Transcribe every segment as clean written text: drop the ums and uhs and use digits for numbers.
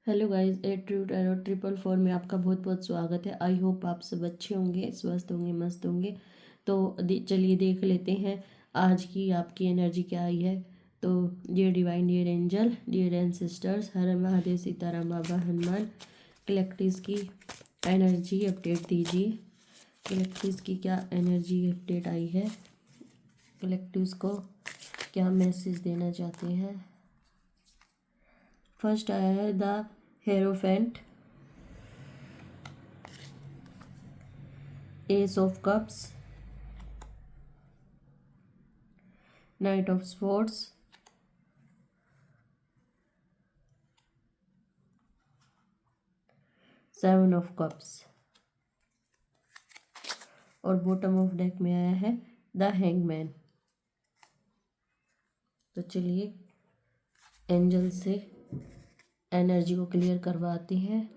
Hello guys, 8 2 4 में आपका बहुत बहुत स्वागत है। आई होप आप सब अच्छे होंगे, स्वस्थ होंगे, मस्त होंगे। तो चलिए देख लेते हैं आज की आपकी एनर्जी क्या आई है। तो dear divine, dear angel, dear ancestors, हर हर महादेव, सीताराम बाबा, हनुमान, कलेक्टिव्स की एनर्जी अपडेट दीजिए। कलेक्टिव्स की क्या एनर्जी अपडेट आई है, कलेक्टिव्स को क्या मैसेज देना चाहते हैं। फर्स्ट आया है the hierophant, S of cups, night of swords, 7 of cups और बॉटम ऑफ डेक में आया है द हैंगमैन। तो चलिए एंजल से एनर्जी को क्लियर करवाते हैं।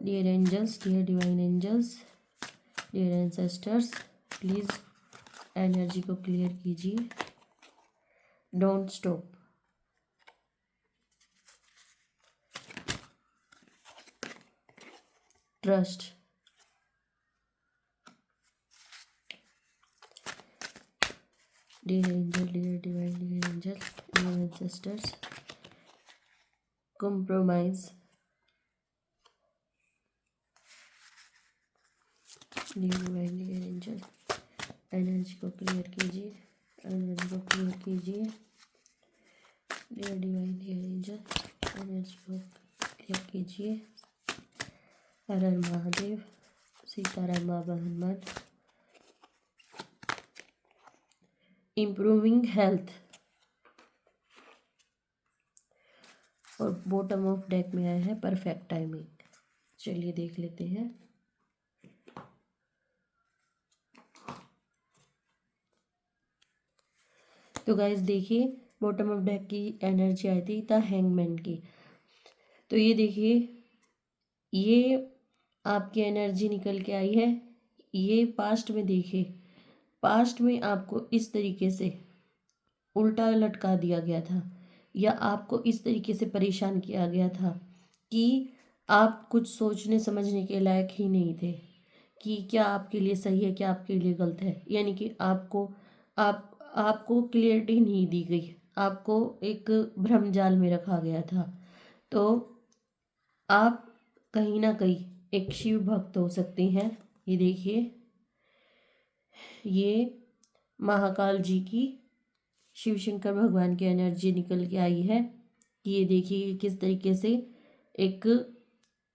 Dear angels, dear divine angels, dear ancestors, please energy को क्लियर कीजिए। Don't stop, trust, dear angel, dear divine, dear angel, dear ancestors, compromise, dear divine, dear angel, energy को clear कीजिए, energy को clear कीजिए। Dear divine, dear angel, energy को clear कीजिए। हर हर महादेव, सीताराम बाबा, हनुमान। इम्प्रूविंग हेल्थ और बॉटम ऑफ डेक में आया है परफेक्ट टाइमिंग। चलिए देख लेते हैं। तो गाइस देखिए, बॉटम ऑफ डेक की एनर्जी आई थी द हैंगमैन की। तो ये देखिए, ये आपकी एनर्जी निकल के आई है। ये पास्ट में देखिए, पास्ट में आपको इस तरीके से उल्टा लटका दिया गया था या आपको इस तरीके से परेशान किया गया था कि आप कुछ सोचने समझने के लायक ही नहीं थे कि क्या आपके लिए सही है, क्या आपके लिए गलत है। यानी कि आपको क्लियरिटी नहीं दी गई, आपको एक भ्रम जाल में रखा गया था। तो आप कहीं ना कहीं एक शिव भक्त हो सकते हैं। ये देखिए, ये महाकाल जी की, शिव शंकर भगवान की एनर्जी निकल के आई है। ये देखिए किस तरीके से एक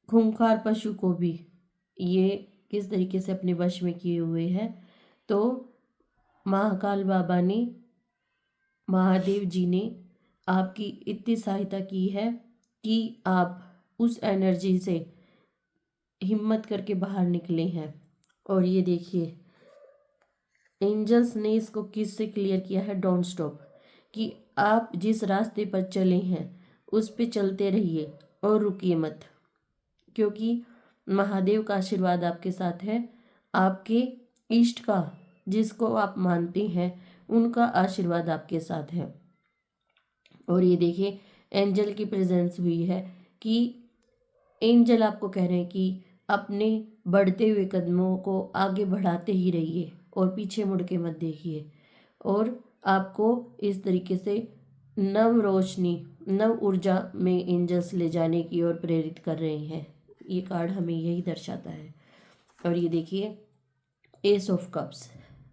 खूंखार पशु को भी ये किस तरीके से अपने वश में किए हुए हैं। तो महाकाल बाबा ने, महादेव जी ने आपकी इतनी सहायता की है कि आप उस एनर्जी से हिम्मत करके बाहर निकले हैं। और ये देखिए, एंजल्स ने इसको किस से क्लियर किया है, डोंट स्टॉप, कि आप जिस रास्ते पर चले हैं उस पे चलते रहिए और रुकिए मत, क्योंकि महादेव का आशीर्वाद आपके साथ है। आपके इष्ट का, जिसको आप मानते हैं, उनका आशीर्वाद आपके साथ है। और ये देखिए, एंजल की प्रेजेंस हुई है कि एंजल आपको कह रहे हैं कि अपने बढ़ते हुए कदमों को आगे बढ़ाते ही रहिए और पीछे मुड़ के मत देखिए। और आपको इस तरीके से नव रोशनी, नव ऊर्जा में एंजल्स ले जाने की ओर प्रेरित कर रहे हैं। ये कार्ड हमें यही दर्शाता है। और ये देखिए, एस ऑफ कप्स,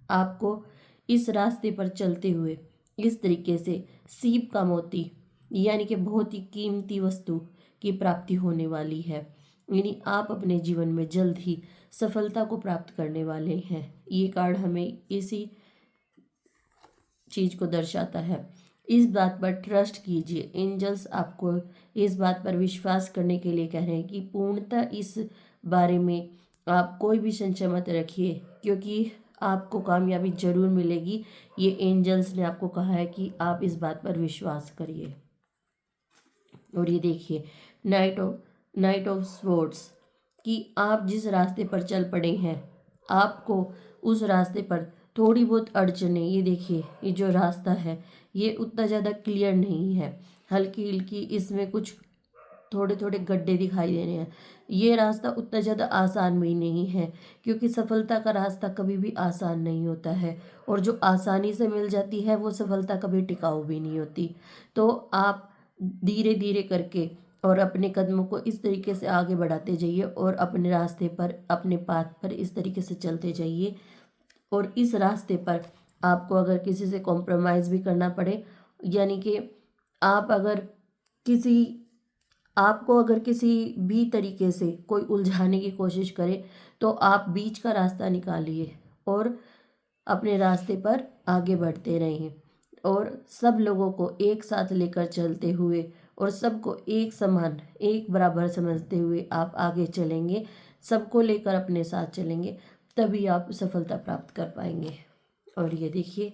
आपको इस रास्ते पर चलते हुए इस तरीके से सीप का मोती, यानी कि बहुत ही कीमती वस्तु की प्राप्ति होने वाली है। यानी आप अपने जीवन में जल्द ही सफलता को प्राप्त करने वाले हैं। ये कार्ड हमें इसी चीज को दर्शाता है। इस बात पर ट्रस्ट कीजिए। एंजल्स आपको इस बात पर विश्वास करने के लिए कह रहे हैं कि पूर्णतः इस बारे में आप कोई भी संशय मत रखिए, क्योंकि आपको कामयाबी जरूर मिलेगी। ये एंजल्स ने आपको कहा है कि आप इस बात पर विश्वास करिए। और ये देखिए, नाइट ऑफ स्वॉर्ड्स, कि आप जिस रास्ते पर चल पड़े हैं, आपको उस रास्ते पर थोड़ी बहुत अड़चने, ये देखिए, ये जो रास्ता है ये उतना ज़्यादा क्लियर नहीं है, हल्की हल्की इसमें कुछ थोड़े थोड़े गड्ढे दिखाई दे रहे हैं। ये रास्ता उतना ज़्यादा आसान भी नहीं है, क्योंकि सफलता का रास्ता कभी भी आसान नहीं होता है, और जो आसानी से मिल जाती है वो सफलता कभी टिकाऊ भी नहीं होती। तो आप धीरे धीरे करके और अपने कदमों को इस तरीके से आगे बढ़ाते जाइए, और अपने रास्ते पर, अपने पाथ पर इस तरीके से चलते जाइए। और इस रास्ते पर आपको अगर किसी से कॉम्प्रोमाइज़ भी करना पड़े, यानी कि आप अगर किसी आपको अगर किसी भी तरीके से कोई उलझाने की कोशिश करे, तो आप बीच का रास्ता निकालिए और अपने रास्ते पर आगे बढ़ते रहें। और सब लोगों को एक साथ लेकर चलते हुए और सबको एक समान, एक बराबर समझते हुए आप आगे चलेंगे, सबको लेकर अपने साथ चलेंगे, तभी आप सफलता प्राप्त कर पाएंगे। और ये देखिए,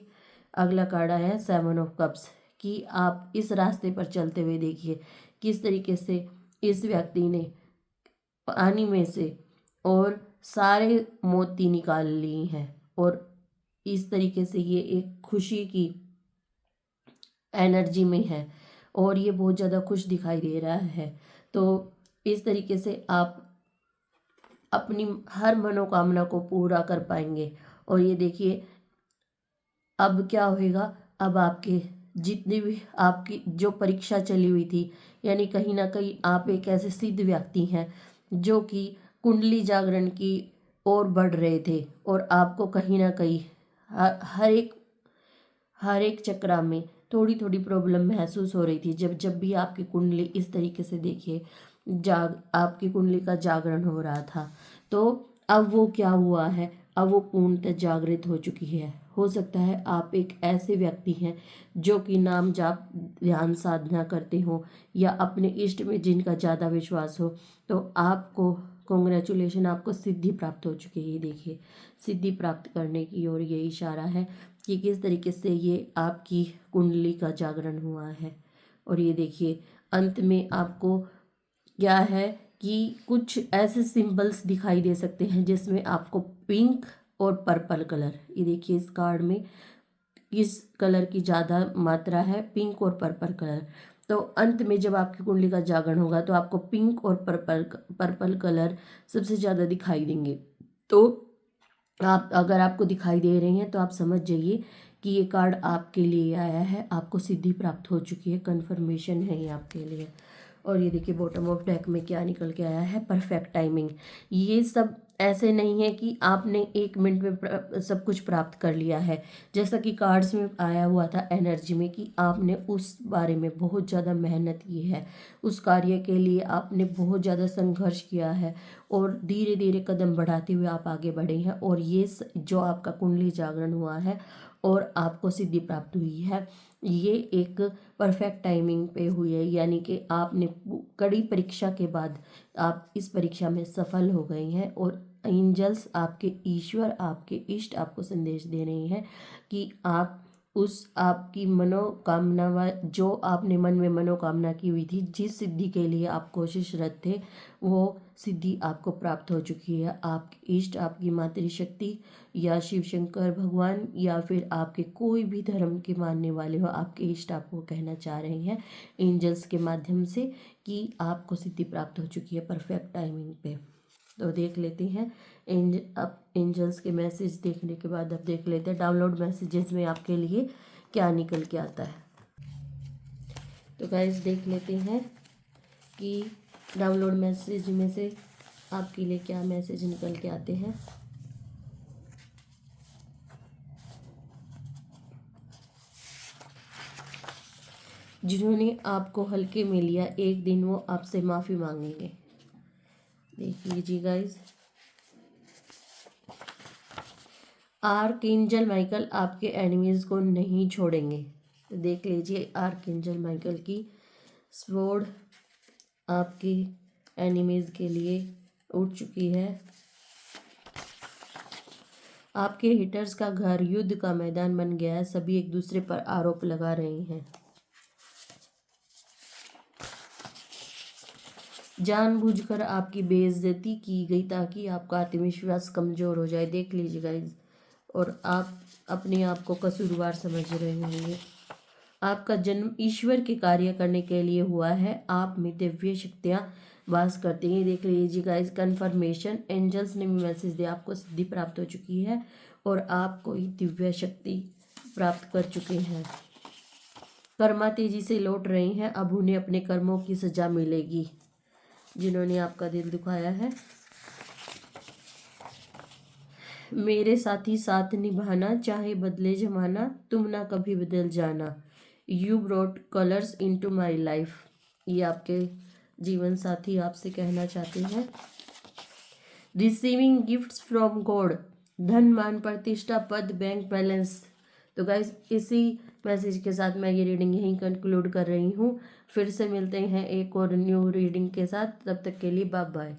अगला कार्ड आया है 7 ऑफ कप्स, कि आप इस रास्ते पर चलते हुए देखिए किस तरीके से इस व्यक्ति ने पानी में से और सारे मोती निकाल लिए हैं, और इस तरीके से ये एक खुशी की एनर्जी में है, और ये बहुत ज़्यादा खुश दिखाई दे रहा है। तो इस तरीके से आप अपनी हर मनोकामना को पूरा कर पाएंगे। और ये देखिए, अब क्या होएगा, अब आपके जितनी भी आपकी जो परीक्षा चली हुई थी, यानी कहीं ना कहीं आप एक ऐसे सिद्ध व्यक्ति हैं जो कि कुंडली जागरण की ओर बढ़ रहे थे, और आपको कहीं ना कहीं हर एक चक्रा में थोड़ी थोड़ी प्रॉब्लम महसूस हो रही थी। जब जब भी आपकी कुंडली इस तरीके से देखिए, आपकी कुंडली का जागरण हो रहा था, तो अब वो क्या हुआ है, अब वो पूर्णतः जागृत हो चुकी है। हो सकता है आप एक ऐसे व्यक्ति हैं जो कि नाम जाप ध्यान साधना करते हो, या अपने इष्ट में जिनका ज़्यादा विश्वास हो, तो आपको कॉन्ग्रेचुलेशन, आपको सिद्धि प्राप्त हो चुकी है। ये देखिए, सिद्धि प्राप्त करने की ओर ये इशारा है कि किस तरीके से ये आपकी कुंडली का जागरण हुआ है। और ये देखिए, अंत में आपको क्या है कि कुछ ऐसे सिंबल्स दिखाई दे सकते हैं जिसमें आपको पिंक और पर्पल कलर, ये देखिए इस कार्ड में किस कलर की ज़्यादा मात्रा है, पिंक और पर्पल कलर। तो अंत में जब आपकी कुंडली का जागरण होगा तो आपको पिंक और पर्पल कलर सबसे ज़्यादा दिखाई देंगे। तो आप, अगर आपको दिखाई दे रही हैं, तो आप समझ जाइए कि ये कार्ड आपके लिए आया है, आपको सिद्धि प्राप्त हो चुकी है, कन्फर्मेशन है ये आपके लिए। और ये देखिए, बॉटम ऑफ डेक में क्या निकल के आया है, परफेक्ट टाइमिंग। ये सब ऐसे नहीं है कि आपने 1 मिनट में सब कुछ प्राप्त कर लिया है, जैसा कि कार्ड्स में आया हुआ था एनर्जी में, कि आपने उस बारे में बहुत ज़्यादा मेहनत की है, उस कार्य के लिए आपने बहुत ज़्यादा संघर्ष किया है, और धीरे धीरे कदम बढ़ाते हुए आप आगे बढ़े हैं। और ये जो आपका कुंडली जागरण हुआ है और आपको सिद्धि प्राप्त हुई है, ये एक परफेक्ट टाइमिंग पे हुई है, यानी कि आपने कड़ी परीक्षा के बाद आप इस परीक्षा में सफल हो गए हैं। और एंजल्स, आपके ईश्वर, आपके इष्ट आपको संदेश दे रहे हैं कि आप उस आपकी मनोकामना जो आपने मन में मनोकामना की हुई थी, जिस सिद्धि के लिए आप कोशिशरत थे, वो सिद्धि आपको प्राप्त हो चुकी है। आपके इष्ट, आपकी मातृशक्ति, या शिव शंकर भगवान, या फिर आपके कोई भी धर्म के मानने वाले हो, आपके इष्ट आपको कहना चाह रहे हैं एंजल्स के माध्यम से कि आपको सिद्धि प्राप्त हो चुकी है परफेक्ट टाइमिंग पे। तो देख लेते हैं अब एंजल्स के मैसेज देखने के बाद अब देख लेते हैं डाउनलोड मैसेजेस में आपके लिए क्या निकल के आता है। तो गाइस, देख लेते हैं कि डाउनलोड मैसेज में से आपके लिए क्या मैसेज निकल के आते हैं। जिन्होंने आपको हल्के में लिया, एक दिन वो आपसे माफ़ी मांगेंगे। देख लीजिए गाइस, आर्कएंजल माइकल आपके एनिमीज को नहीं छोड़ेंगे। तो देख लीजिए, आर्कएंजल माइकल की स्वॉर्ड आपकी एनिमीज के लिए उठ चुकी है। आपके हिटर्स का घर युद्ध का मैदान बन गया है, सभी एक दूसरे पर आरोप लगा रहे हैं। जानबूझकर आपकी बेइज्जती की गई ताकि आपका आत्मविश्वास कमज़ोर हो जाए। देख लीजिए गाइज, और आप अपने आप को कसूरवार समझ रहे होंगे। आपका जन्म ईश्वर के कार्य करने के लिए हुआ है। आप में दिव्य शक्तियाँ वास करती हैं। देख लीजिए गाइस, कन्फर्मेशन एंजल्स ने भी मैसेज दिया, आपको सिद्धि प्राप्त हो चुकी है और आप कोई दिव्य शक्ति प्राप्त कर चुके हैं। कर्मा तेजी से लौट रहे हैं, अब उन्हें अपने कर्मों की सजा मिलेगी जिन्होंने आपका दिल दुखाया है। मेरे साथी साथ निभाना, चाहे बदले जमाना, तुम ना कभी बदल जाना। You brought colours into my life. ये आपके जीवन साथी आपसे कहना चाहते हैं। रिसीविंग गिफ्ट्स फ्रॉम गॉड, धन मान प्रतिष्ठा पद बैंक बैलेंस। तो गाइज इसी मैसेज के साथ मैं ये रीडिंग यहीं कंक्लूड कर रही हूँ। फिर से मिलते हैं एक और न्यू रीडिंग के साथ, तब तक के लिए बाय बाय।